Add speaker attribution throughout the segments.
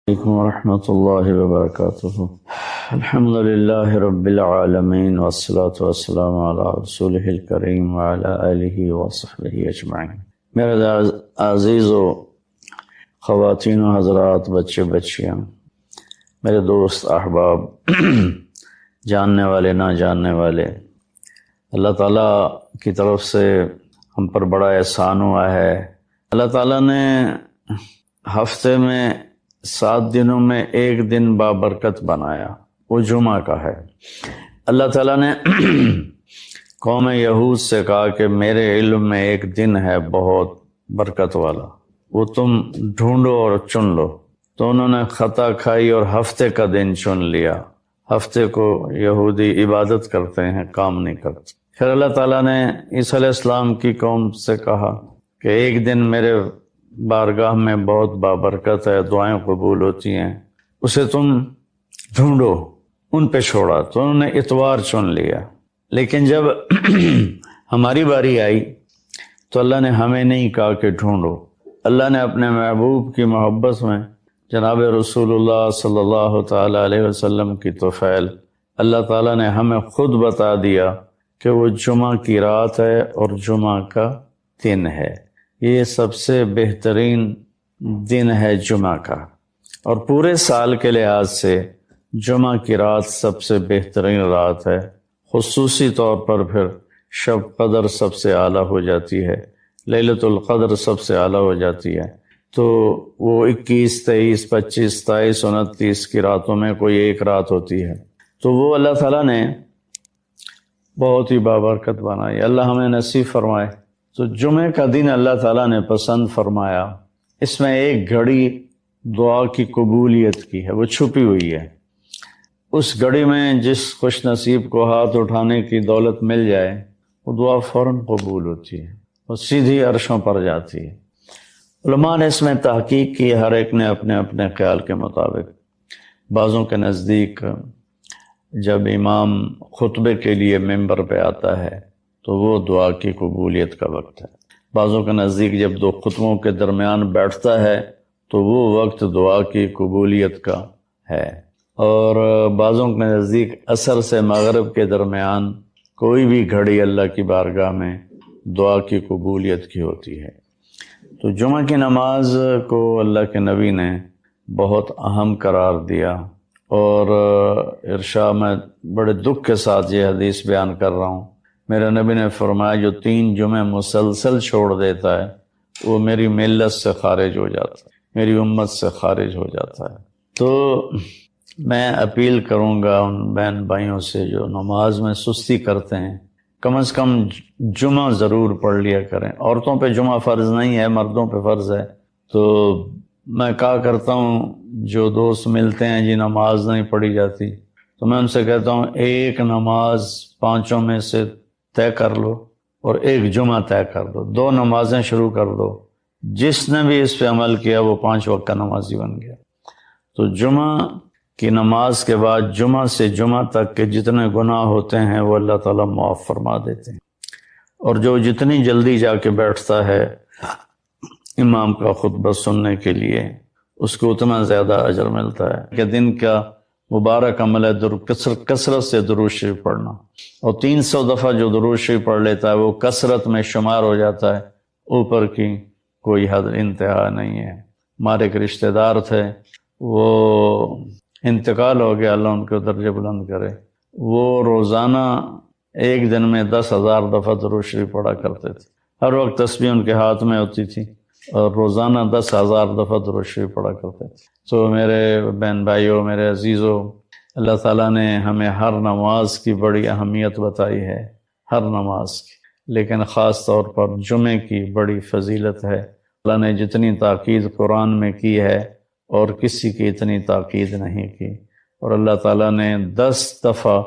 Speaker 1: علیکم ورحمۃ اللہ وبرکاتہ۔ الحمد للہ رب العالمین والصلاة والسلام علی رسولہ الکریم وعلی آلہ وصحبہ اجمعین۔ میرے عزیز و خواتین و حضرات، بچے بچیاں، میرے دوست احباب، جاننے والے نہ جاننے والے، اللہ تعالیٰ کی طرف سے ہم پر بڑا احسان ہوا ہے۔ اللہ تعالیٰ نے ہفتے میں 7 دنوں میں ایک دن بابرکت بنایا، وہ جمعہ کا ہے۔ اللہ تعالیٰ نے قوم یہود سے کہا کہ میرے علم میں ایک دن ہے بہت برکت والا، وہ تم ڈھونڈو اور چن لو۔ تو انہوں نے خطا کھائی اور ہفتے کا دن چن لیا۔ ہفتے کو یہودی عبادت کرتے ہیں، کام نہیں کرتے۔ پھر اللہ تعالیٰ نے عیسیٰ علیہ السلام کی قوم سے کہا کہ ایک دن میرے بارگاہ میں بہت بابرکت ہے، دعائیں قبول ہوتی ہیں، اسے تم ڈھونڈو۔ ان پہ چھوڑا تو انہوں نے اتوار چن لیا۔ لیکن جب ہماری باری آئی تو اللہ نے ہمیں نہیں کہا کہ ڈھونڈو۔ اللہ نے اپنے محبوب کی محبت میں جناب رسول اللہ صلی اللہ تعالیٰ علیہ وسلم کی طفیل اللہ تعالیٰ نے ہمیں خود بتا دیا کہ وہ جمعہ کی رات ہے اور جمعہ کا دن ہے۔ یہ سب سے بہترین دن ہے جمعہ کا، اور پورے سال کے لحاظ سے جمعہ کی رات سب سے بہترین رات ہے۔ خصوصی طور پر پھر شب قدر سب سے اعلیٰ ہو جاتی ہے، لیلۃ القدر سب سے اعلیٰ ہو جاتی ہے۔ تو وہ 21، 23، 25، 27، 29 کی راتوں میں کوئی ایک رات ہوتی ہے، تو وہ اللہ تعالیٰ نے بہت ہی بابرکت بنائی۔ اللہ ہمیں نصیب فرمائے۔ تو جمعہ کا دن اللہ تعالیٰ نے پسند فرمایا۔ اس میں ایک گھڑی دعا کی قبولیت کی ہے، وہ چھپی ہوئی ہے۔ اس گھڑی میں جس خوش نصیب کو ہاتھ اٹھانے کی دولت مل جائے، وہ دعا فوراً قبول ہوتی ہے، وہ سیدھی عرشوں پر جاتی ہے۔ علماء نے اس میں تحقیق کی، ہر ایک نے اپنے اپنے خیال کے مطابق۔ بعضوں کے نزدیک جب امام خطبے کے لیے ممبر پہ آتا ہے تو وہ دعا کی قبولیت کا وقت ہے۔ بعضوں کے نزدیک جب دو خطبوں کے درمیان بیٹھتا ہے تو وہ وقت دعا کی قبولیت کا ہے۔ اور بعضوں کے نزدیک عصر سے مغرب کے درمیان کوئی بھی گھڑی اللہ کی بارگاہ میں دعا کی قبولیت کی ہوتی ہے۔ تو جمعہ کی نماز کو اللہ کے نبی نے بہت اہم قرار دیا، اور ارشاد میں بڑے دکھ کے ساتھ یہ حدیث بیان کر رہا ہوں۔ میرے نبی نے فرمایا جو 3 جمعے مسلسل چھوڑ دیتا ہے وہ میری ملت سے خارج ہو جاتا ہے، میری امت سے خارج ہو جاتا ہے۔ تو میں اپیل کروں گا ان بہن بھائیوں سے جو نماز میں سستی کرتے ہیں، کم از کم جمعہ ضرور پڑھ لیا کریں۔ عورتوں پہ جمعہ فرض نہیں ہے، مردوں پہ فرض ہے۔ تو میں کہا کرتا ہوں جو دوست ملتے ہیں جی نماز نہیں پڑھی جاتی، تو میں ان سے کہتا ہوں ایک نماز 5 میں سے طے کر لو اور ایک جمعہ طے کر دو، 2 نمازیں شروع کر دو۔ جس نے بھی اس پہ عمل کیا وہ 5 وقت کا نمازی بن گیا۔ تو جمعہ کی نماز کے بعد جمعہ سے جمعہ تک کے جتنے گناہ ہوتے ہیں وہ اللہ تعالیٰ معاف فرما دیتے ہیں، اور جو جتنی جلدی جا کے بیٹھتا ہے امام کا خطبہ سننے کے لیے اس کو اتنا زیادہ اجر ملتا ہے کہ دن کا مبارک عمل ہے کثرت سے درود شریف پڑھنا، اور 300 دفعہ جو درود شریف پڑھ لیتا ہے وہ کثرت میں شمار ہو جاتا ہے، اوپر کی کوئی حد انتہا نہیں ہے۔ ہمارے ایک رشتہ دار تھے، وہ انتقال ہو گیا، اللہ ان کے درجے بلند کرے۔ وہ روزانہ ایک دن میں 10,000 دفعہ درود شریف پڑھا کرتے تھے، ہر وقت تسبیح ان کے ہاتھ میں ہوتی تھی، اور روزانہ 10,000 دفعہ درود شریف پڑھا کرتے تھے۔ تو میرے بہن بھائیوں، میرے عزیزوں، اللہ تعالیٰ نے ہمیں ہر نماز کی بڑی اہمیت بتائی ہے، ہر نماز کی، لیکن خاص طور پر جمعے کی بڑی فضیلت ہے۔ اللہ نے جتنی تاکید قرآن میں کی ہے اور کسی کی اتنی تاکید نہیں کی، اور اللہ تعالیٰ نے 10 دفعہ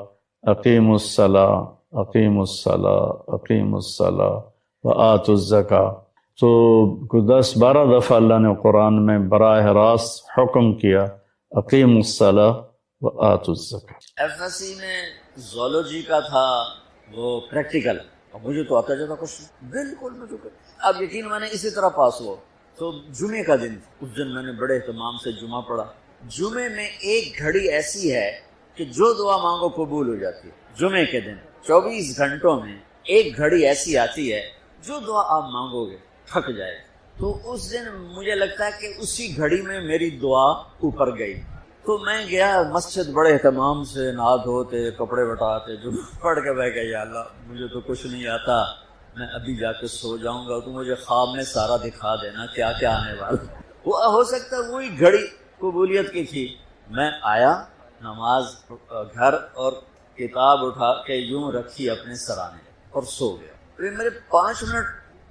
Speaker 1: اقیم الصلاۃ، اقیم الصلاۃ، اقیم الصلاۃ وآتوا الزکاۃ، تو 10-12 دفعہ اللہ نے قرآن میں براہ راست حکم کیا اقیم الصلاۃ وآتوا الزکاۃ۔
Speaker 2: FSC میں زولوجی کا تھا وہ پریکٹیکل، اور مجھے تو آتا جاتا کچھ بالکل مجھے، اب یقین میں نے اسی طرح پاس ہوا۔ تو جمعے کا دن، اس دن میں نے بڑے اہتمام سے جمعہ پڑھا، جمعے میں ایک گھڑی ایسی ہے کہ جو دعا مانگو قبول ہو جاتی ہے. جمعے کے دن 24 گھنٹوں میں ایک گھڑی ایسی آتی ہے جو دعا آپ مانگو گے تھک جائے. تو اس دن مجھے لگتا ہے کہ اسی گھڑی میں میری دعا اوپر گئی. تو میں گیا مسجد بڑے اہتمام سے نہا دھوتے کپڑے بٹاتے جو پڑھ کے بہ گیا یا اللہ مجھے تو کچھ نہیں آتا، میں ابھی جا کے سو جاؤں گا تو مجھے خواب میں سارا دکھا دینا کیا کیا آنے والا. وہ ہو سکتا ہے وہی گھڑی قبولیت کی تھی. میں آیا نماز گھر اور کتاب اٹھا کے یوں رکھی اپنے سرانے اور سو گیا. پھر میرے 5 منٹ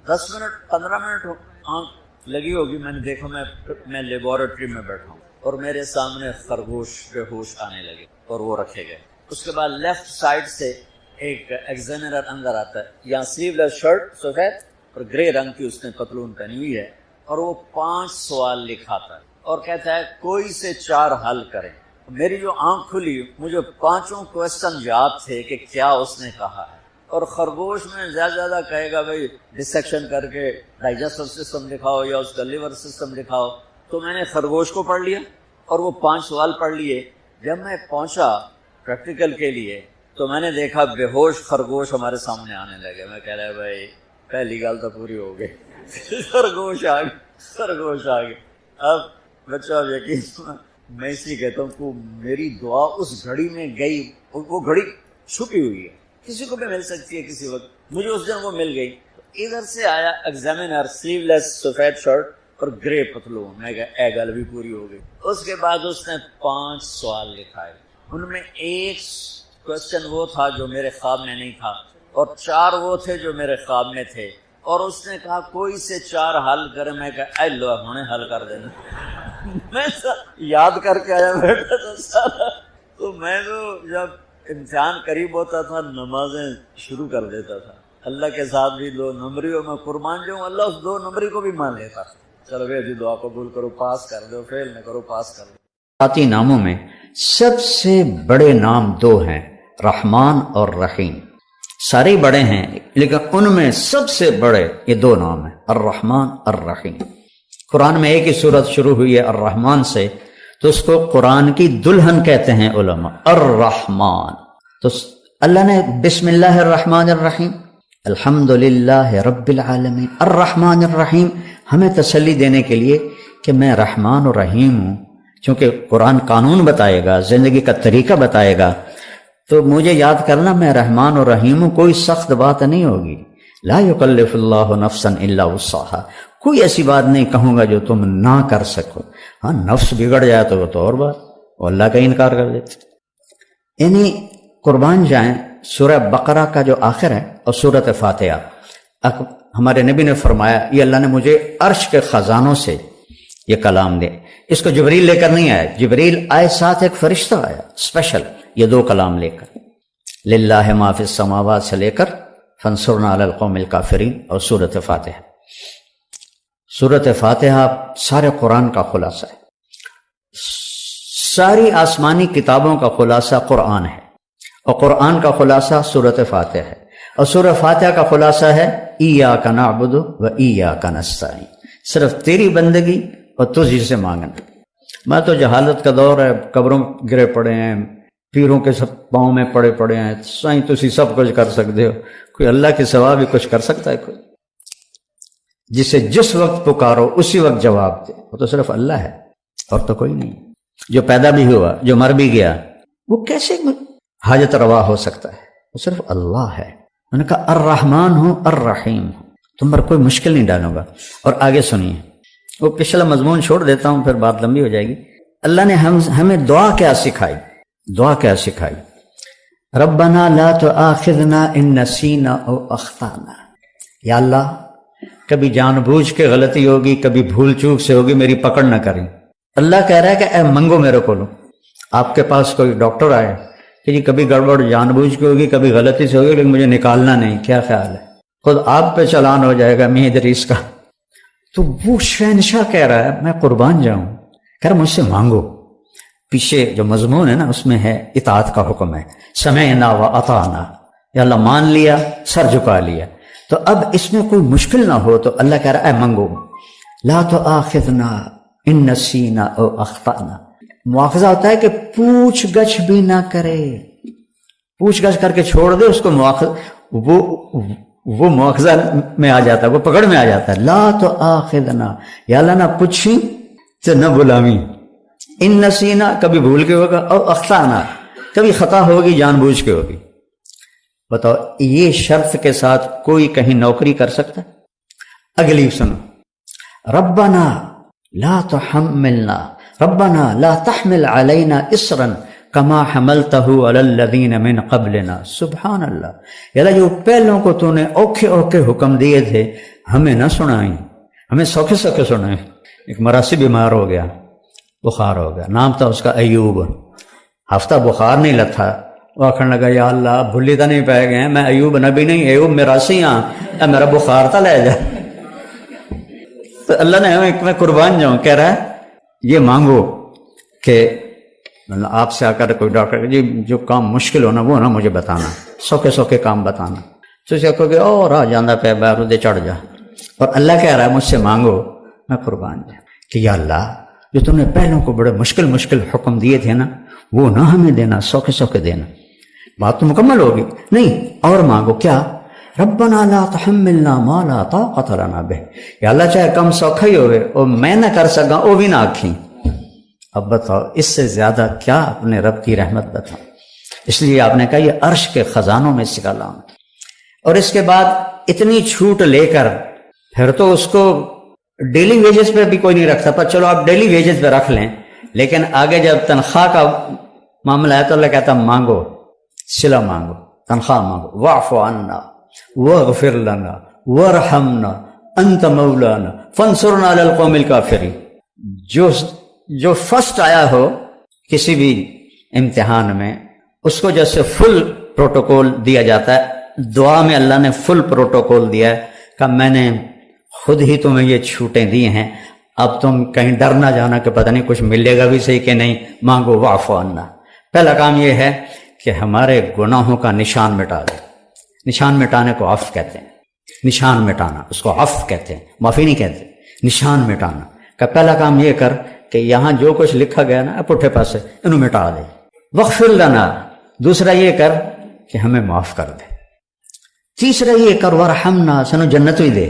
Speaker 2: 10 منٹ 15 منٹ آنکھ لگی ہوگی، میں نے دیکھا میں لیبارٹری میں بیٹھا ہوں اور میرے سامنے خرگوش بے ہوش آنے لگے اور وہ رکھے گئے. اس کے بعد لیفٹ سائڈ سے ایک ایگزامینر اندر آتا ہے، یہاں سلیو لیس شرٹ سفید اور گرے رنگ کی اس نے پتلون پہنی ہوئی ہے اور وہ 5 سوال لکھاتا ہے اور کہتا ہے کوئی سے 4 حل کریں. میری جو آنکھ کھلی مجھے 5 کوسچن یاد تھے کہ کیا اس نے کہا ہے. اور خرگوش میں زیادہ کہے گا بھائی ڈسیکشن کر کے ڈائجسٹو سسٹم دکھاؤ یا اس کا لیور سسٹم دکھاؤ. تو میں نے خرگوش کو پڑھ لیا اور وہ 5 سوال پڑھ لیے. جب میں پہنچا پریکٹیکل کے لیے تو میں نے دیکھا بے ہوش خرگوش ہمارے سامنے آنے لگے. میں کہہ رہا بھائی پہلی گال تو پوری ہو گئی. خرگوش آ گئے. اب بچہ اب یقین میں اس لیے کہتا ہوں کہ میری دعا اس گھڑی میں گئی. وہ گھڑی چھپی ہوئی ہے، کسی کو بھی مل سکتی ہے کسی وقت. مجھے اس دن وہ مل گئی. ادھر سے آیا ایگزامینر سلیو لیس سفید شرٹ اور گرے پتلون. میں کہا اے گل بھی پوری ہو گئی. اس کے بعد اس نے 5 سوال لکھائے. ان میں ایک کوسچن وہ تھا جو میرے خواب میں نہیں تھا اور 4 وہ تھے جو میرے خواب میں تھے. اور اس نے کہا کوئی سے 4 حل کرے. میں کہا اے لو ہمیں حل کر دینا. میں یاد کر کے آیا بیٹھا تھا سارا. تو میں تو جب امتحان قریب ہوتا تھا نمازیں شروع کر دیتا تھا. اللہ کے ساتھ بھی 2 نمبریوں میں قربان جاؤں. اللہ اس 2 نمبری کو بھی مان لیتا. چلو بھائی دعا قبول کرو، پاس کر دو، فیل نہ کرو، پاس کر دو.
Speaker 1: ذاتی ناموں میں سب سے بڑے نام 2 ہیں، رحمان اور رحیم. سارے بڑے ہیں لیکن ان میں سب سے بڑے یہ 2 نام ہیں، الرحمن الرحیم. قرآن میں ایک ہی صورت شروع ہوئی ہے الرحمن سے، تو اس کو قرآن کی دلہن کہتے ہیں علماء، الرحمن. تو اللہ نے بسم اللہ الرحمن الرحیم الحمدللہ رب العالمین الرحمن الرحیم ہمیں تسلی دینے کے لیے کہ میں رحمان و رحیم ہوں. چونکہ قرآن قانون بتائے گا، زندگی کا طریقہ بتائے گا، تو مجھے یاد کرنا میں رحمان و رحیم ہوں. کوئی سخت بات نہیں ہوگی. لا یکلف اللہ نفسا الا وسعها. کوئی ایسی بات نہیں کہوں گا جو تم نہ کر سکو. ہاں نفس بگڑ جائے تو وہ تو اور بات، وہ اللہ کا انکار کر دیتے. یعنی قربان جائیں سورہ بقرہ کا جو آخر ہے اور سورۃ فاتحہ، ہمارے نبی نے فرمایا یہ اللہ نے مجھے عرش کے خزانوں سے یہ کلام دے. اس کو جبریل لے کر نہیں آیا، جبریل آئے ساتھ ایک فرشتہ آیا اسپیشل یہ 2 کلام لے کر. للہ ما فی السماوات سے لے کر فانصرنا علی القوم الکافرین اور سورۃ فاتحہ. سورۃ فاتحہ سارے قرآن کا خلاصہ ہے. ساری آسمانی کتابوں کا خلاصہ قرآن ہے اور قرآن کا خلاصہ سورۃ فاتحہ ہے اور سورۃ فاتحہ کا خلاصہ ہے ایاک نعبد و ایاک نستعین. صرف تیری بندگی اور تجھ سے مانگنا. میں تو جہالت کا دور ہے، قبروں گرے پڑے ہیں، پیروں کے سب پاؤں میں پڑے ہیں. سائیں تسی سب کچھ کر سکتے ہو، کوئی اللہ کے سوا بھی کچھ کر سکتا ہے؟ کوئی جسے جس وقت پکارو اسی وقت جواب دے، وہ تو صرف اللہ ہے اور تو کوئی نہیں. جو پیدا بھی ہوا، جو مر بھی گیا، وہ کیسے حاجت روا ہو سکتا ہے؟ وہ صرف اللہ ہے. میں نے کہا الرحمن ہوں الرحیم ہوں، تم پر کوئی مشکل نہیں ڈالوں گا. اور آگے سنیے، وہ پچھلا مضمون چھوڑ دیتا ہوں پھر بات لمبی ہو جائے گی. اللہ نے ہمیں دعا کیا سکھائی؟ دعا کیا سکھائی؟ ربنا لا تؤاخذنا ان نسینا او اخطانا. یا اللہ کبھی جان بوجھ کے غلطی ہوگی، کبھی بھول چوک سے ہوگی، میری پکڑ نہ کریں. اللہ کہہ رہا ہے کہ اے منگو میرے کو لو. آپ کے پاس کوئی ڈاکٹر آئے کہ جی کبھی گڑبڑ جان بوجھ کے ہوگی، کبھی غلطی سے ہوگی، لیکن مجھے نکالنا نہیں، کیا خیال ہے؟ خود آپ پہ چلان ہو جائے گا میں ادریس کا. تو وہ شہنشاہ کہہ رہا ہے میں قربان جاؤں، کہہ رہا مجھ سے مانگو. پیچھے جو مضمون ہے نا اس میں ہے اطاعت کا حکم ہے، سمعنا و اطعنا. یا اللہ مان لیا، سر جھکا لیا. تو اب اس میں کوئی مشکل نہ ہو تو اللہ کہہ رہا ہے اے منگو. لا تؤاخذنا ان نسینا او اخطانا. مواخذہ ہوتا ہے کہ پوچھ گچھ بھی نہ کرے، پوچھ گچھ کر کے چھوڑ دے اس کو، وہ مواخذہ میں آ جاتا ہے، وہ پکڑ میں آ جاتا ہے. لا تو آخذنا، یا اللہ نہ پوچھی تو نہ بلاویں، ان نسینا کبھی بھول کے ہوگا، اور اخطانا کبھی خطا ہوگی جان بوجھ کے ہوگی. بتاؤ یہ شرط کے ساتھ کوئی کہیں نوکری کر سکتا؟ اگلی سنو، ربنا لا تحملنا، ربنا لا تحمل علینا اسرا کما حملتہ علی الذین من قبلنا. سبحان اللہ، یا اللہ جو پہلوں کو تو نے اوکھے اوکھے حکم دیے تھے ہمیں نہ سنائیں، ہمیں سوکھے سوکھے سنائیں. ایک مراسی بیمار ہو گیا، بخار ہو گیا، نام تھا اس کا ایوب، ہفتہ بخار نہیں لتھا، وہ آخر لگا یا اللہ بھلی تو نہیں پائے گئے، میں ایوب نبی نہیں، ایوب مراسی ہاں، میرا بخار تھا لے جا. تو اللہ نے میں قربان جاؤں، کہہ رہا ہے یہ مانگو کہ آپ سے آ کر کوئی ڈاکٹر جی جو کام مشکل ہونا وہ نا مجھے بتانا، سوکھے سوکھے کام بتانا. تو اسے کہو کہ اور آ جانا پہ بارودے چڑھ جا. اور اللہ کہہ رہا ہے مجھ سے مانگو، میں قربان جاؤں کہ یا اللہ جو تم نے پہلوں کو بڑے مشکل مشکل حکم دیے تھے نا وہ نہ ہمیں دینا، سوکھے سوکھے دینا. بات تو مکمل ہوگی نہیں، اور مانگو کیا، ربنا لا تحملنا ما لا طاقت لنا بہ، یا اللہ چاہے کم سوکھا ہی ہوئے اور میں نہ کر سکا وہ بھی نہ آکھیں. اب بتاؤ اس سے زیادہ کیا اپنے رب کی رحمت بتاؤ. اس لیے آپ نے کہا یہ عرش کے خزانوں میں سے کلام. اور اس کے بعد اتنی چھوٹ لے کر پھر تو اس کو ڈیلی ویجز پہ بھی کوئی نہیں رکھتا، پر چلو آپ ڈیلی ویجز پہ رکھ لیں، لیکن آگے جب تنخواہ کا معاملہ ہے تو اللہ کہتا مانگو، صلہ مانگو، تنخواہ مانگو. واعف عنا واغفر لنا وارحمنا انت مولانا فانصرنا علی القوم الکافرین. جو فرسٹ آیا ہو کسی بھی امتحان میں اس کو جیسے فل پروٹوکول دیا جاتا ہے، دعا میں اللہ نے فل پروٹوکول دیا ہے کہ میں نے خود ہی تمہیں یہ چھوٹیں دی ہیں، اب تم کہیں ڈر نہ جانا کہ پتہ نہیں کچھ ملے گا بھی صحیح کہ نہیں. مانگو واعف عنا. پہلا کام یہ ہے کہ ہمارے گناہوں کا نشان مٹا دے. نشان مٹانے کو عفو کہتے ہیں، نشان مٹانا اس کو عفو کہتے ہیں، معافی نہیں کہتے، نشان مٹانا. کہ پہلا کام یہ کر کہ یہاں جو کچھ لکھا گیا نا پٹھے پاسے انہوں مٹا دے. واغفر لنا، دوسرا یہ کر کہ ہمیں معاف کر دے. تیسرا یہ کر ورحمنا، سنو جنت ہی دے.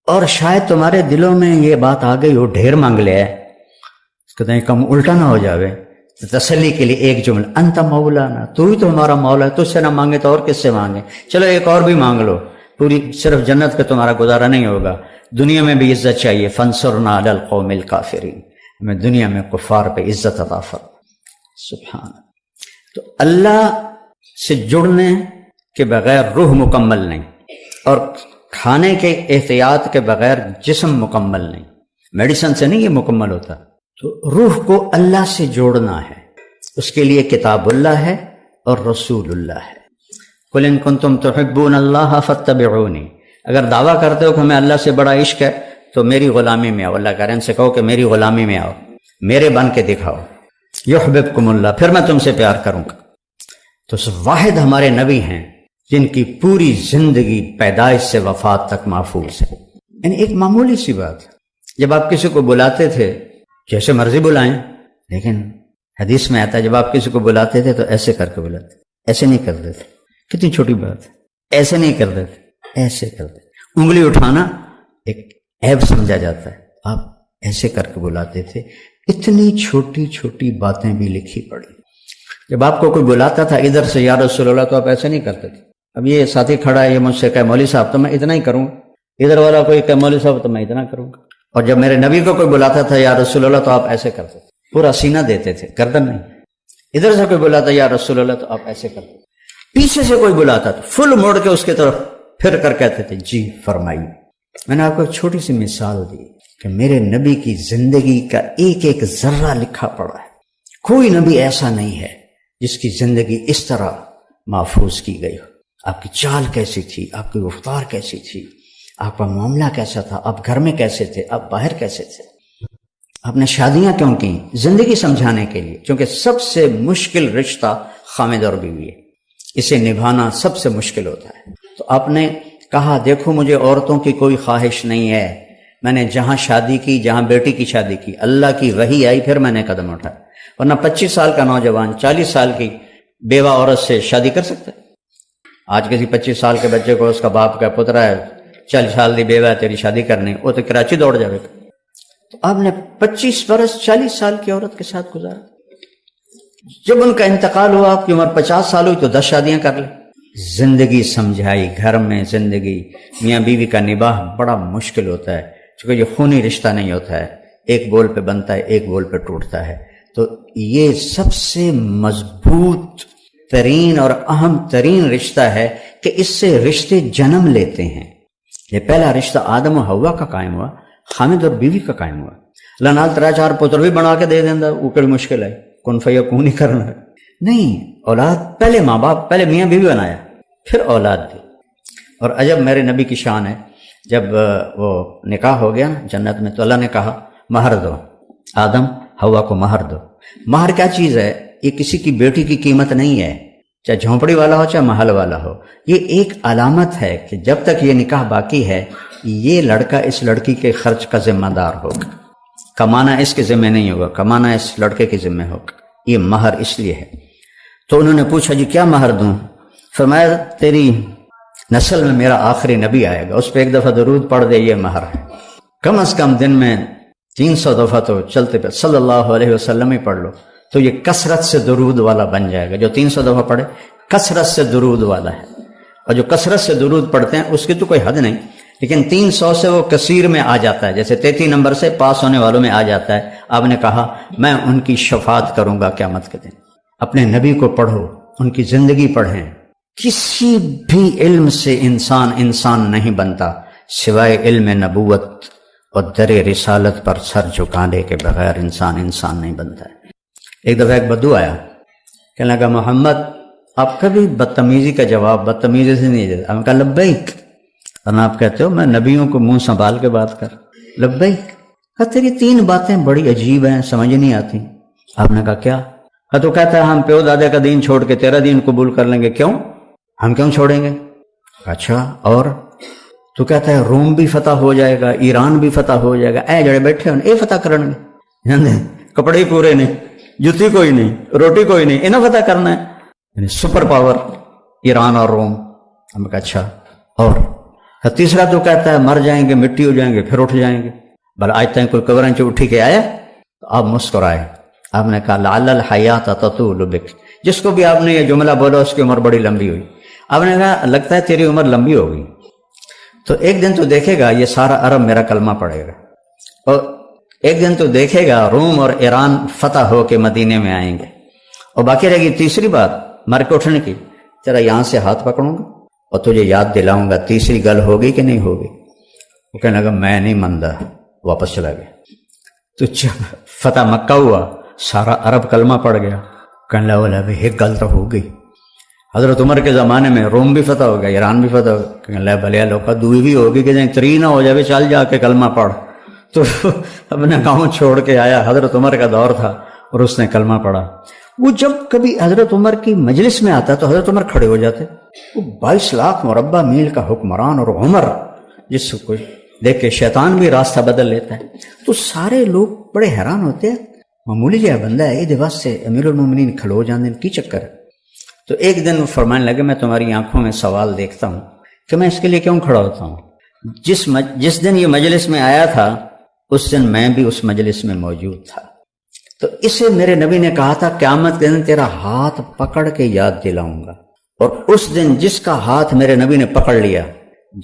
Speaker 1: اور شاید تمہارے دلوں میں یہ بات آ گئی ہو ڈھیر مانگ لے ہے، کہتے ہیں کم الٹا نہ ہو جاوے. تسلی کے لیے ایک جملہ، انت مولانا، تو ہی تو ہمارا مولا ہے، تجھ سے نہ مانگے تو اور کس سے مانگے. چلو ایک اور بھی مانگ لو، پوری صرف جنت پہ تمہارا گزارا نہیں ہوگا، دنیا میں بھی عزت چاہیے. فانصرنا علی القوم الکافرین، ہمیں دنیا میں کفار پہ عزت عطا فرما. سبحان اللہ. تو اللہ سے جڑنے کے بغیر روح مکمل نہیں، اور کھانے کے احتیاط کے بغیر جسم مکمل نہیں. میڈیسن سے نہیں یہ مکمل ہوتا. تو روح کو اللہ سے جوڑنا ہے، اس کے لیے کتاب اللہ ہے اور رسول اللہ ہے. قل ان کنتم تحبون اللہ فاتبعونی، اگر دعویٰ کرتے ہو کہ ہمیں اللہ سے بڑا عشق ہے تو میری غلامی میں آؤ. اللہ کہہ رہے ہیں ان سے کہو کہ میری غلامی میں آؤ، میرے بن کے دکھاؤ. یحببکم اللہ، پھر میں تم سے پیار کروں گا. تو واحد ہمارے نبی ہیں جن کی پوری زندگی پیدائش سے وفات تک محفوظ ہے. یعنی ایک معمولی سی بات، جب آپ کسی کو بلاتے تھے جیسے مرضی بلائیں، لیکن حدیث میں آتا ہے جب آپ کسی کو بلاتے تھے تو ایسے کر کے بلاتے، ایسے نہیں کرتے تھے. کتنی چھوٹی بات ہے، ایسے نہیں کرتے تھے، ایسے کرتے. انگلی اٹھانا ایک عیب سمجھا جاتا ہے، آپ ایسے کر کے بلاتے تھے. اتنی چھوٹی چھوٹی باتیں بھی لکھی پڑی. جب آپ کو کوئی بلاتا تھا ادھر سے یا رسول اللہ تو آپ ایسے نہیں کرتے تھے. اب یہ ساتھی کھڑا ہے، یہ مجھ سے کہے مولوی صاحب تو میں اتنا ہی کروں گا، ادھر والا کوئی کہے مولوی صاحب تو میں اتنا کروں گا. اور جب میرے نبی کو کوئی بلاتا تھا یا رسول اللہ تو آپ ایسے کرتے تھے، پورا سینہ دیتے تھے، گردن نہیں. ادھر سے کوئی بلاتا یا رسول اللہ تو آپ ایسے کرتے. پیچھے سے کوئی بلاتا تو فل موڑ کے اس کی طرف پھر کر کہتے تھے جی فرمائیے. میں نے آپ کو ایک چھوٹی سی مثال دی کہ میرے نبی کی زندگی کا ایک ایک ذرہ لکھا پڑا ہے. کوئی نبی ایسا نہیں ہے جس کی زندگی اس طرح محفوظ کی گئی ہو. آپ کی چال کیسی تھی، آپ کی رفتار کیسی تھی، آپ کا معاملہ کیسا تھا، آپ گھر میں کیسے تھے، آپ باہر کیسے تھے، آپ نے شادیاں کیوں کی، زندگی سمجھانے کے لیے. کیونکہ سب سے مشکل رشتہ خامد اور بیوی ہے، اسے نبھانا سب سے مشکل ہوتا ہے. تو آپ نے کہا دیکھو مجھے عورتوں کی کوئی خواہش نہیں ہے،
Speaker 3: میں نے جہاں شادی کی، جہاں بیٹی کی شادی کی، اللہ کی وحی آئی پھر میں نے قدم اٹھایا، ورنہ 25 سال کا نوجوان 40 سال کی بیوہ عورت سے شادی کر سکتا ہے؟ آج کسی 25 سال کے بچے کو اس کا باپ کا پترا ہے 40 سال کی بیوہ ہے تیری شادی کرنی، وہ تو کراچی دوڑ جائے گا۔ تو آپ نے 25 برس 40 سال کی عورت کے ساتھ گزارا، جب ان کا انتقال ہوا آپ کی عمر 50 سال ہوئی تو 10 شادیاں کر لیں۔ زندگی سمجھائی، گھر میں زندگی، میاں بیوی کا نباہ بڑا مشکل ہوتا ہے، چونکہ یہ خونی رشتہ نہیں ہوتا ہے، ایک بول پہ بنتا ہے ایک بول پہ ٹوٹتا ہے۔ تو یہ سب سے مضبوط ترین اور اہم ترین رشتہ ہے کہ اس سے رشتے جنم لیتے ہیں۔ یہ پہلا رشتہ آدم و حوا کا قائم ہوا، خامد اور بیوی کا قائم ہوا۔ اللہ نال 3-4 پتر بھی بنا کے دے دینا، وہ کڑی مشکل ہے، کن فیکون ہی کرنا ہے۔ نہیں، اولاد پہلے ماں باپ، پہلے میاں بیوی بنایا پھر اولاد دی۔ اور عجب میرے نبی کی شان ہے، جب وہ نکاح ہو گیا نا جنت میں تو اللہ نے کہا مہر دو، آدم حوا کو مہر دو۔ مہر کیا چیز ہے؟ یہ کسی کی بیٹی کی قیمت نہیں ہے، چاہے جھونپڑی والا ہو چاہے محل والا ہو، یہ ایک علامت ہے کہ جب تک یہ نکاح باقی ہے یہ لڑکا اس لڑکی کے خرچ کا ذمہ دار ہوگا، کمانا اس کے ذمہ نہیں ہوگا، کمانا اس لڑکے کے ذمہ ہوگا۔ یہ مہر اس لیے ہے۔ تو انہوں نے پوچھا جی کیا مہر دوں؟ فرمایا تیری نسل میں میرا آخری نبی آئے گا، اس پہ ایک دفعہ درود پڑھ دے، یہ مہر ہے۔ کم از کم دن میں 300 دفعہ تو چلتے پہ صلی اللہ علیہ وسلم ہی پڑھ لو تو یہ کثرت سے درود والا بن جائے گا۔ جو 300 دفعہ پڑھے کثرت سے درود والا ہے، اور جو کثرت سے درود پڑھتے ہیں اس کی تو کوئی حد نہیں، لیکن 300 سے وہ کثیر میں آ جاتا ہے، جیسے 33 نمبر سے پاس ہونے والوں میں آ جاتا ہے۔ آپ نے کہا میں ان کی شفاعت کروں گا قیامت کے دن۔ اپنے نبی کو پڑھو، ان کی زندگی پڑھیں۔ کسی بھی علم سے انسان نہیں بنتا سوائے علم نبوت اور در رسالت پر سر جھکانے کے بغیر انسان نہیں بنتا ہے۔ ایک دفعہ ایک بدو آیا، کہنے لگا محمد آپ کبھی بدتمیزی کا جواب بدتمیزی سے نہیں دیتے۔ آپ نے کہا لبیک، اور آپ کہتے ہو میں نبیوں کو منہ سنبھال کے بات کر، لبیک۔ کہا تیری 3 باتیں بڑی عجیب ہیں، سمجھ نہیں آتی۔ آپ نے کہا کیا؟ تو کہتا ہے ہم پیو دادے کا دین چھوڑ کے تیرا دین قبول کر لیں گے۔ کیوں؟ ہم کیوں چھوڑیں گے؟ اچھا اور؟ تو کہتا ہے روم بھی فتح ہو جائے گا، ایران بھی فتح ہو جائے گا، اے جڑے بیٹھے ہوں اے فتح کرن گے، کپڑے ہی پورے نہیں، جوتی کوئی نہیں، روٹی کوئی نہیں، انہیں فتح کرنا ہے، یعنی سپر پاور ایران اور روم۔ ہم کہا اچھا اور؟ تیسرا تو کہتا ہے مر جائیں گے، مٹی ہو جائیں گے، پھر اٹھ جائیں گے۔ بھلا آج تک کوئی قبریں سے اٹھی کے آیا؟ تو آپ مسکرائے۔ آپ نے کہا لعل الحیات تطول بک، جس کو بھی آپ نے یہ جملہ بولا اس کی عمر بڑی لمبی ہوئی۔ آپ نے کہا لگتا ہے تیری عمر لمبی ہوگی، تو ایک دن تو دیکھے گا یہ سارا عرب میرا کلمہ پڑھے گا، اور ایک دن تو دیکھے گا روم اور ایران فتح ہو کے مدینے میں آئیں گے، اور باقی رہے گی تیسری بات مر کے اٹھنے کی، تیرا یہاں سے ہاتھ پکڑوں گا اور تجھے یاد دلاؤں گا تیسری گل ہوگی کہ نہیں ہوگی؟ وہ کہنے لگا میں نہیں مانتا، واپس چلا گیا۔ تو جب فتح مکہ ہوا سارا عرب کلمہ پڑ گیا، کہنے لگا ایک گل تو ہو گئی، حضرت عمر کے زمانے میں روم بھی فتح ہو گیا، ایران بھی فتح ہو گیا، کہنے لگا بھلیا لوکا دوئی بھی ہوگی کہ جائیں 3 نہ ہو جائے، چل جا کے کلمہ پڑھ۔ تو اپنے گاؤں چھوڑ کے آیا، حضرت عمر کا دور تھا اور اس نے کلمہ پڑھا۔ وہ جب کبھی حضرت عمر کی مجلس میں آتا تو حضرت عمر کھڑے ہو جاتے۔ وہ 22 لاکھ مربع میل کا حکمران اور عمر جس کو دیکھ کے شیطان بھی راستہ بدل لیتا ہے، تو سارے لوگ بڑے حیران ہوتے ہیں، معمولی جہا بندہ ہے یہ دس سے امیر المومنین کھلو جانے کی چکر ہے۔ تو ایک دن وہ فرمانے لگے میں تمہاری آنکھوں میں سوال دیکھتا ہوں کہ میں اس کے لیے کیوں کھڑا ہوتا ہوں؟ جس دن یہ مجلس میں آیا تھا اس دن میں بھی اس مجلس میں موجود تھا، تو اسے میرے نبی نے کہا تھا قیامت کے دن تیرا ہاتھ پکڑ کے یاد دلاؤں گا، اور اس دن جس کا ہاتھ میرے نبی نے پکڑ لیا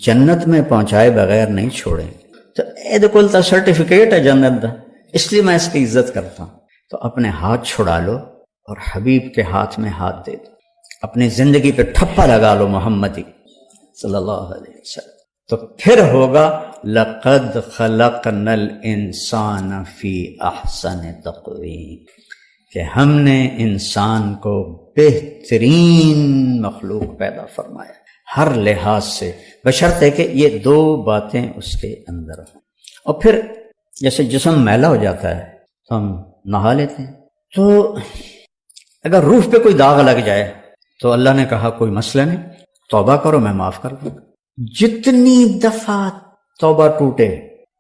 Speaker 3: جنت میں پہنچائے بغیر نہیں چھوڑیں۔ تو اے دکل تا سرٹیفکیٹ ہے جنت دا، اس لیے میں اس کی عزت کرتا ہوں۔ تو اپنے ہاتھ چھڑا لو اور حبیب کے ہاتھ میں ہاتھ دے دو، اپنی زندگی پہ ٹھپا لگا لو محمدی صلی اللہ علیہ وسلم، تو پھر ہوگا لَقَدْ خَلَقْنَا الْإِنسَانَ فِي أَحْسَنِ تَقْوِيمٍ، کہ ہم نے انسان کو بہترین مخلوق پیدا فرمایا ہر لحاظ سے، بشرطے کہ یہ 2 باتیں اس کے اندر ہوں۔ اور پھر جیسے جسم میلا ہو جاتا ہے تو ہم نہا لیتے ہیں، تو اگر روح پہ کوئی داغ لگ جائے تو اللہ نے کہا کوئی مسئلہ نہیں، توبہ کرو میں معاف کر دوں۔ جتنی دفعہ توبہ ٹوٹے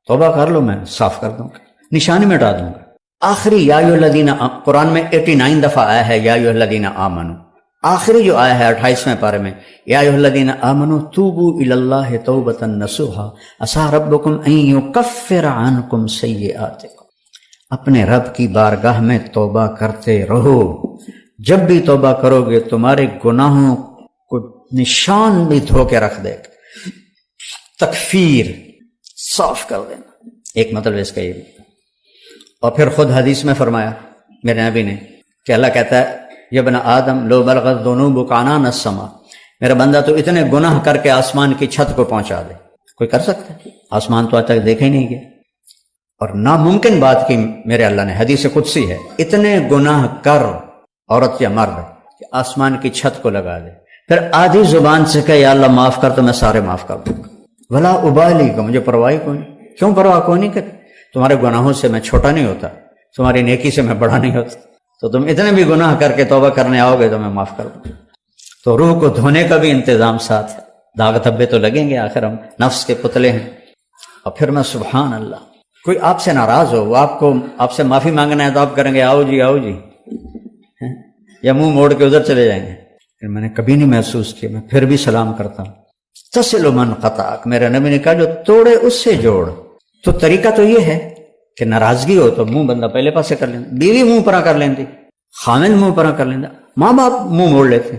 Speaker 3: توبہ کر لو، میں صاف کر دوں گا، نشانی مٹا دوں گا۔ آخری یا ایھا قرآن میں 89 دفعہ آیا ہے یا ایھا آمنو، آخری جو آیا ہے 28ویں پارے میں، یا ایھا آمنو توبوا الی اللہ توبۃ نصوحا عسیٰ ربکم ان یکفر عنکم سیئاتکم، اپنے رب کی بارگاہ میں توبہ کرتے رہو، جب بھی توبہ کرو گے تمہارے گناہوں کو نشان بھی دھو کے رکھ دے گا، تکفیر صاف کر دینا، ایک مطلب اس کا یہ بھی۔ اور پھر خود حدیث میں فرمایا میرے نبی نے کہ اللہ کہتا ہے یا ابن آدم لو بلغت ذنوبک عنان السماء، میرا بندہ تو اتنے گناہ کر کے آسمان کی چھت کو پہنچا دے، کوئی کر سکتا ہے؟ آسمان تو آج تک دیکھا ہی نہیں گیا، اور ناممکن بات کی میرے اللہ نے، حدیث قدسی ہے، اتنے گناہ کر عورت یا مرد کہ آسمان کی چھت کو لگا دے، پھر آدھی زبان سے کہ یا اللہ معاف کر، تو میں سارے معاف کر دوں گا، ولا ابالی کا، مجھے پرواہ کوئی نہیں، کیوں پرواہ کوئی نہیں، کہ تمہارے گناہوں سے میں چھوٹا نہیں ہوتا، تمہاری نیکی سے میں بڑا نہیں ہوتا، تو تم اتنے بھی گناہ کر کے توبہ کرنے آؤ گے تو میں معاف کر دوں۔ تو روح کو دھونے کا بھی انتظام ساتھ ہے، داغ دھبے تو لگیں گے، آخر ہم نفس کے پتلے ہیں۔ اور پھر میں سبحان اللہ، کوئی آپ سے ناراض ہو، وہ آپ سے معافی مانگنا ہے تو آپ کریں گے آؤ جی آؤ جی، یا منہ موڑ کے ادھر چلے جائیں گے۔ میں نے کبھی نہیں محسوس کیا، میں پھر بھی سلام کرتا ہوں۔ تصل من قطعک، میرے نبی نے کہا جو توڑے اس سے جوڑ۔ تو طریقہ تو یہ ہے کہ ناراضگی ہو تو منہ بندہ پہلے پاسے کر لینا، بیوی منہ پرا کر لیندی، خامن منہ پرا کر لینا، ماں باپ منہ موڑ لیتے۔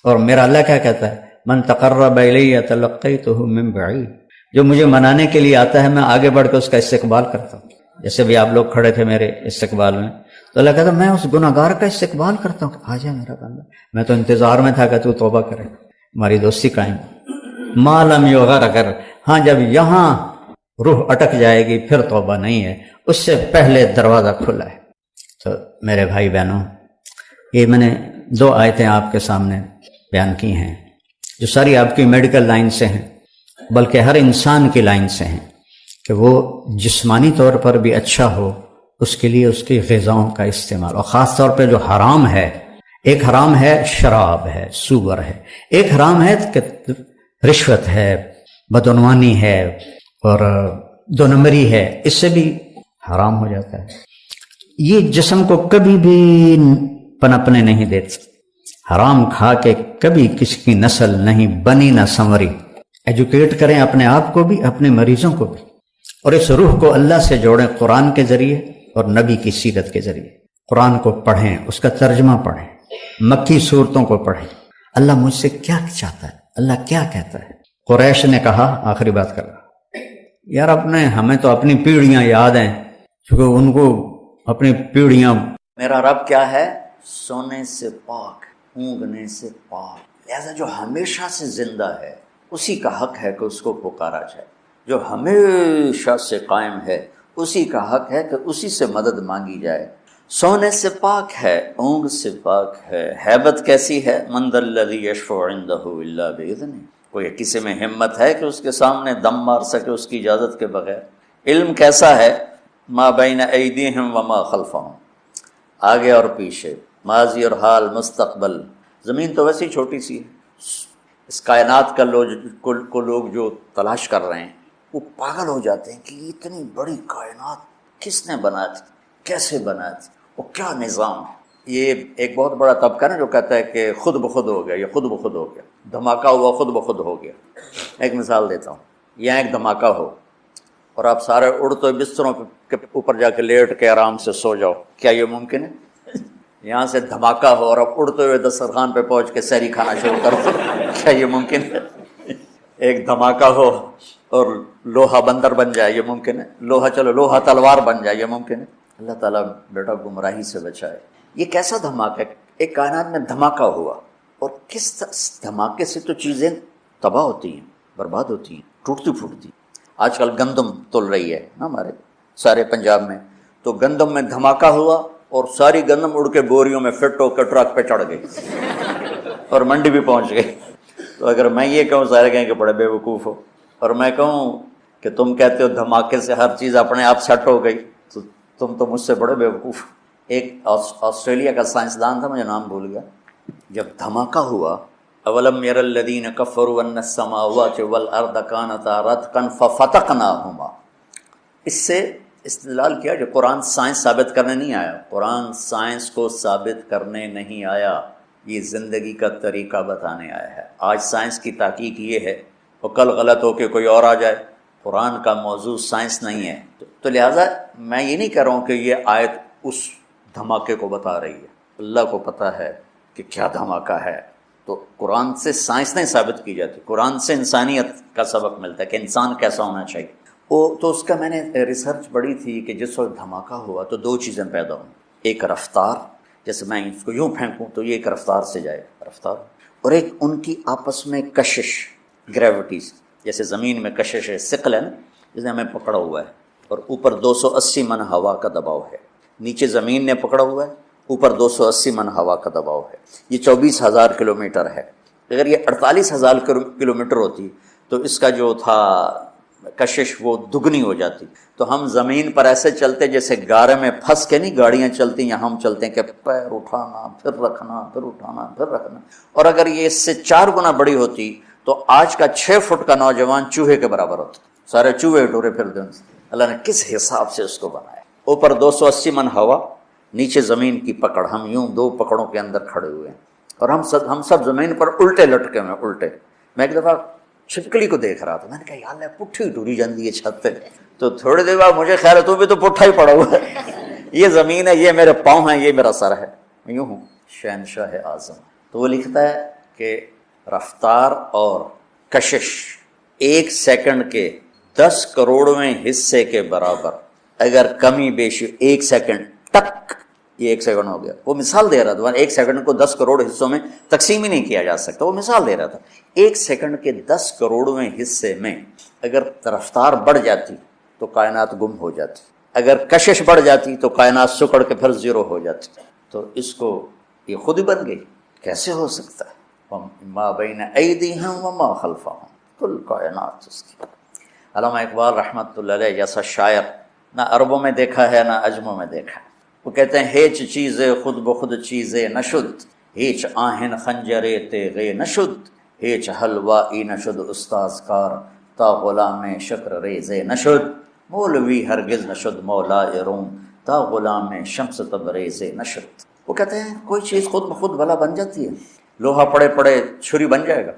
Speaker 3: اور میرا اللہ کیا کہتا ہے، من تقرب الی تلقیتہ من بعید، جو مجھے منانے کے لیے آتا ہے میں آگے بڑھ کے اس کا استقبال کرتا ہوں۔ جیسے بھی آپ لوگ کھڑے تھے میرے استقبال میں، تو اللہ کہتا میں اس گناہ گار کا استقبال کرتا ہوں کہ آ جا میرا بندہ، میں تو انتظار میں تھا کہ تو توبہ کرے، ہماری دوستی قائم۔ ما لم یغرغر، ہاں جب یہاں روح اٹک جائے گی پھر توبہ نہیں ہے، اس سے پہلے دروازہ کھلا ہے۔ تو میرے بھائی بہنوں، یہ میں نے 2 آیتیں آپ کے سامنے بیان کی ہیں جو ساری آپ کی میڈیکل لائن سے ہیں، بلکہ ہر انسان کی لائن سے ہیں، کہ وہ جسمانی طور پر بھی اچھا ہو، اس کے لیے اس کی غذاؤں کا استعمال، اور خاص طور پہ جو حرام ہے، ایک حرام ہے شراب ہے، سور ہے، ایک حرام ہے کہ رشوت ہے، بدعنوانی ہے، اور 2 نمبری ہے، اس سے بھی حرام ہو جاتا ہے۔ یہ جسم کو کبھی بھی پنپنے نہیں دیتے، حرام کھا کے کبھی کسی کی نسل نہیں بنی نہ سنوری۔ ایجوکیٹ کریں اپنے آپ کو بھی، اپنے مریضوں کو بھی، اور اس روح کو اللہ سے جوڑیں قرآن کے ذریعے اور نبی کی سیرت کے ذریعے۔ قرآن کو پڑھیں، اس کا ترجمہ پڑھیں، مکی صورتوں کو پڑھیں، اللہ مجھ سے کیا چاہتا ہے، اللہ کیا کہتا ہے۔ قریش نے کہا، آخری بات کر رہا یار، ہمیں تو اپنی پیڑھیاں یاد ہیں، کیونکہ ان کو اپنی پیڑھیاں،
Speaker 2: میرا رب کیا ہے، سونے سے پاک، اونگنے سے پاک، لہذا جو ہمیشہ سے زندہ ہے اسی کا حق ہے کہ اس کو پکارا جائے، جو ہمیشہ سے قائم ہے اسی کا حق ہے کہ اسی سے مدد مانگی جائے۔ سونے سے پاک ہے، اونگ سے پاک ہے، ہیبت کیسی ہے، من ذا الذی یشفع عندہ الا باذنہ، کوئی کسی میں ہمت ہے کہ اس کے سامنے دم مار سکے اس کی اجازت کے بغیر۔ علم کیسا ہے، ما بین ایدیہم وما خلفہم، آگے اور پیچھے، ماضی اور حال، مستقبل۔ زمین تو ویسے ہی چھوٹی سی ہے، اس کائنات کا لوگ جو تلاش کر رہے ہیں وہ پاگل ہو جاتے ہیں کہ یہ اتنی بڑی کائنات کس نے بنائی تھی، کیسے بنائی تھی، اور کیا نظام ہے۔ یہ ایک بہت بڑا طبقہ ہے جو کہتا ہے کہ خود بخود ہو گیا، یہ خود بخود ہو گیا، دھماکہ ہوا خود بخود ہو گیا۔ ایک مثال دیتا ہوں، یہاں ایک دھماکہ ہو اور آپ سارے اڑتے ہوئے بستروں کے اوپر جا کے لیٹ کے آرام سے سو جاؤ، کیا یہ ممکن ہے؟ یہاں سے دھماکہ ہو اور آپ اڑتے ہوئے دسترخوان پہ پہنچ کے سحری کھانا شروع کر دو، کیا یہ ممکن ہے؟ ایک دھماکہ ہو اور لوہا بندر بن جائے، یہ ممکن ہے؟ لوہا تلوار بن جائے، یہ ممکن ہے؟ اللہ تعالیٰ بیٹا گمراہی سے بچائے۔ یہ کیسا دھماکہ ہے؟ ایک کائنات میں دھماکہ ہوا، اور کس دھماکے سے تو چیزیں تباہ ہوتی ہیں، برباد ہوتی ہیں، ٹوٹتی پھوٹتی۔ آج کل گندم تل رہی ہے نا ہمارے سارے پنجاب میں، تو گندم میں دھماکہ ہوا اور ساری گندم اڑ کے بوریوں میں فٹ ہو کے ٹرک پہ چڑھ گئی اور منڈی بھی پہنچ گئی۔ تو اگر میں یہ کہوں، سارے کہیں کہ بڑے بے وقوف ہو، اور میں کہوں کہ تم کہتے ہو دھماکے سے ہر چیز اپنے آپ سیٹ ہو گئی، تو تم تو مجھ سے بڑے بے وقوف۔ ایک آسٹریلیا کا سائنسدان تھا، مجھے نام بھول گیا، جب دھماکہ ہوا، اولم یر الذین کفروا ان السماوات والارض کانتا رتقا ففتقناہما، اس سے استدلال کیا جو قرآن سائنس ثابت کرنے نہیں آیا، قرآن سائنس کو ثابت کرنے نہیں آیا، یہ زندگی کا طریقہ بتانے آیا ہے۔ آج سائنس کی تحقیق یہ ہے، اور کل غلط ہو کے کوئی اور آ جائے، قرآن کا موضوع سائنس نہیں ہے۔ تو لہٰذا میں یہ نہیں کہہ رہا ہوں کہ یہ آیت اس دھماکے کو بتا رہی ہے، اللہ کو پتہ ہے کہ کیا دھماکہ ہے۔ تو قرآن سے سائنس نہیں ثابت کی جاتی، قرآن سے انسانیت کا سبق ملتا ہے کہ انسان کیسا ہونا چاہیے۔ تو اس کا میں نے ریسرچ پڑھی تھی کہ جس وقت دھماکہ ہوا تو دو چیزیں پیدا ہوں، ایک رفتار، جیسے میں اس کو یوں پھینکوں تو یہ ایک رفتار سے جائے رفتار، اور ایک ان کی آپس میں کشش، گریوٹیز، جیسے زمین میں کشش ہے، ثقل ہے نا، جسے ہمیں پکڑا ہوا ہے، اور اوپر 280 من ہوا کا دباؤ ہے، نیچے زمین نے پکڑا ہوا ہے، اوپر 280 من ہوا کا دباؤ ہے۔ یہ 24,000 کلومیٹر ہے۔ اگر یہ 48,000 کلومیٹر ہوتی تو اس کا جو تھا کشش وہ دگنی ہو جاتی۔ تو ہم زمین پر ایسے چلتے جیسے گارے میں پھنس کے نہیں گاڑیاں چلتی، یہاں ہم چلتے ہیں کہ پیر اٹھانا پھر رکھنا پھر اٹھانا پھر رکھنا، اور اگر یہ اس سے 4 گنا بڑی ہوتی تو آج کا 6 فٹ کا نوجوان چوہے کے برابر ہوتا، سارے چوہے ٹورے پھر دن۔ اللہ نے کس حساب سے اس کو بنایا، اوپر 280 من ہوا، نیچے زمین کی پکڑ، ہم یوں 2 پکڑوں کے اندر کھڑے ہوئے ہیں، اور ہم سب زمین پر الٹے لٹکے ہوئے، الٹے۔ میں ایک دفعہ چھپکلی کو دیکھ رہا تھا، میں نے کہا یا اللہ پٹھی ٹوری جاندی ہے چھت پہ، تو تھوڑی دیر بعد مجھے خیال ہے تو بھی تو پٹھا ہی پڑا ہوا ہے، یہ زمین ہے، یہ میرے پاؤں ہیں، یہ میرا سر ہے، میں یوں ہوں شہنشاہ اعظم۔ تو وہ لکھتا ہے کہ رفتار اور کشش 1 سیکنڈ کے 10 کروڑویں حصے کے برابر، اگر کمی بیشی 1 سیکنڈ ٹک، یہ 1 سیکنڈ ہو گیا۔ وہ مثال دے رہا تھا، 1 سیکنڈ کو 10 کروڑ حصوں میں تقسیم ہی نہیں کیا جا سکتا، وہ مثال دے رہا تھا۔ 1 سیکنڈ کے 10 کروڑویں حصے میں اگر رفتار بڑھ جاتی تو کائنات گم ہو جاتی، اگر کشش بڑھ جاتی تو کائنات سکڑ کے پھر زیرو ہو جاتی۔ تو اس کو یہ خود ہی بن گئی، کیسے ہو سکتا ہے؟ ما بین ایدیہم وما خلفہم، کل کائنات اس کی۔ علامہ اقبال رحمۃ اللہ علیہ جیسا شاعر نہ عربوں میں دیکھا ہے نہ عجموں میں دیکھا ہے، وہ کہتے ہیں ہیچ چیزے خود بخود چیزے نشد، ہیچ آہن خنجرے تیغے نشد، ہیچ حلوائی نشد استاذ کار، تا غلام شکر ریزے نشد، مولوی ہرگز نشد مولا روم، تا غلام شمس تبریز نشد۔ وہ کہتے ہیں کوئی چیز خود بخود بھلا بن جاتی ہے، لوہا پڑے پڑے چھری بن جائے گا،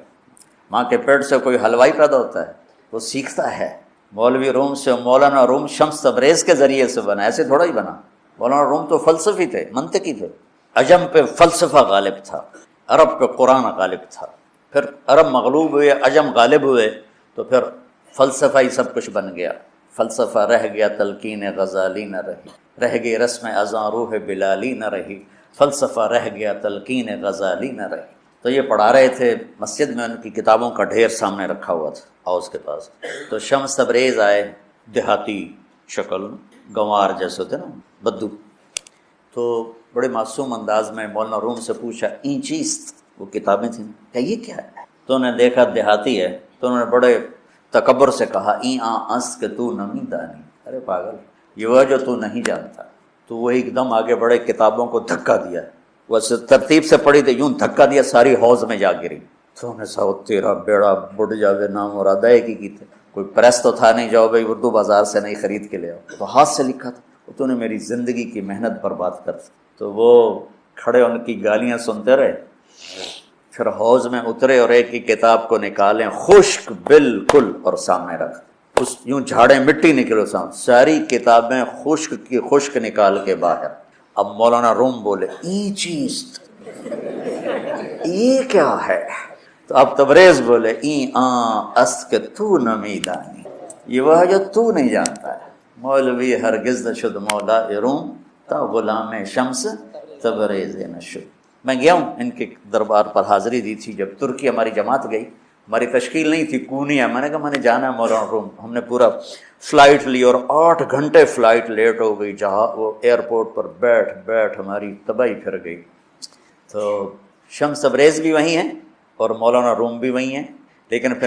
Speaker 2: ماں کے پیٹ سے کوئی حلوائی پیدا ہوتا ہے، وہ سیکھتا ہے، مولوی روم سے مولانا روم شمس تبریز کے ذریعے سے بنا، ایسے تھوڑا ہی بنا۔ مولانا روم تو فلسفی تھے، منطقی تھے، عجم پہ فلسفہ غالب تھا، عرب پہ قرآن غالب تھا، پھر عرب مغلوب ہوئے، عجم غالب ہوئے، تو پھر فلسفہ ہی سب کچھ بن گیا۔ فلسفہ رہ گیا تلقین غزالی نہ رہی، رہ گئی رسم اذاں روح بلالی نہ رہی، فلسفہ رہ گیا تلقین غزالی نہ رہی۔ تو یہ پڑھا رہے تھے، مسجد میں ان کی کتابوں کا ڈھیر سامنے رکھا ہوا تھا حوض کے پاس۔ تو شمس تبریز آئے، دیہاتی شکل، گنوار جیسے ہوتے نا، بدو، تو بڑے معصوم انداز میں مولانا روم سے پوچھا این چیست، وہ کتابیں تھیں، کہ یہ کیا ہے؟ تو انہوں نے دیکھا دیہاتی ہے، تو انہوں نے بڑے تکبر سے کہا این آنس کہ تو نمی دانی، ارے پاگل، یہ وہ جو تو نہیں جانتا۔ تو وہ ایک دم آگے بڑے، کتابوں کو دھکا دیا، وہ ترتیب سے پڑھی تھی، یوں دھکا دیا، ساری حوض میں جا گری۔ تو انہیں سو تیرا بیڑا بڑھ جاوے نام مراد ہے کی تھے، کوئی پریس تو تھا نہیں، جاؤ بھائی اردو بازار سے نہیں خرید کے لے آؤ، تو ہاتھ سے لکھا تھا۔ تو نے میری زندگی کی محنت برباد کر دی۔ تو وہ کھڑے ان کی گالیاں سنتے رہے، پھر حوض میں اترے اور ایک کی کتاب کو نکالیں، خشک بالکل، اور سامنے رکھ، اس یوں جھاڑے مٹی نکلو سامنے، ساری کتابیں خشک کی خشک نکال کے باہر۔ اب مولانا روم بولے این چیز، یہ کیا ہے؟ تو اب تبریز بولے این است کہ تو نمی دانی، یہ وہ جو تو نہیں جانتا ہے۔ مولوی ہرگز نشد مولا روم، تا غلام شمس تبریز نشد۔ میں گیا ہوں ان کے دربار پر، حاضری دی تھی جب ترکی ہماری جماعت گئی، ہماری تشکیل نہیں تھی، کونیا، میں نے کہا میں نے جانا ہے مولانا روم۔ ہم نے پورا فلائٹ لی اور 8 گھنٹے فلائٹ لیٹ ہو گئی، جہاں وہ ایئرپورٹ پر بیٹھ ہماری تباہی پھر گئی۔ تو شمس تبریز بھی وہیں ہیں اور مولانا روم بھی وہیں ہیں، لیکن پھر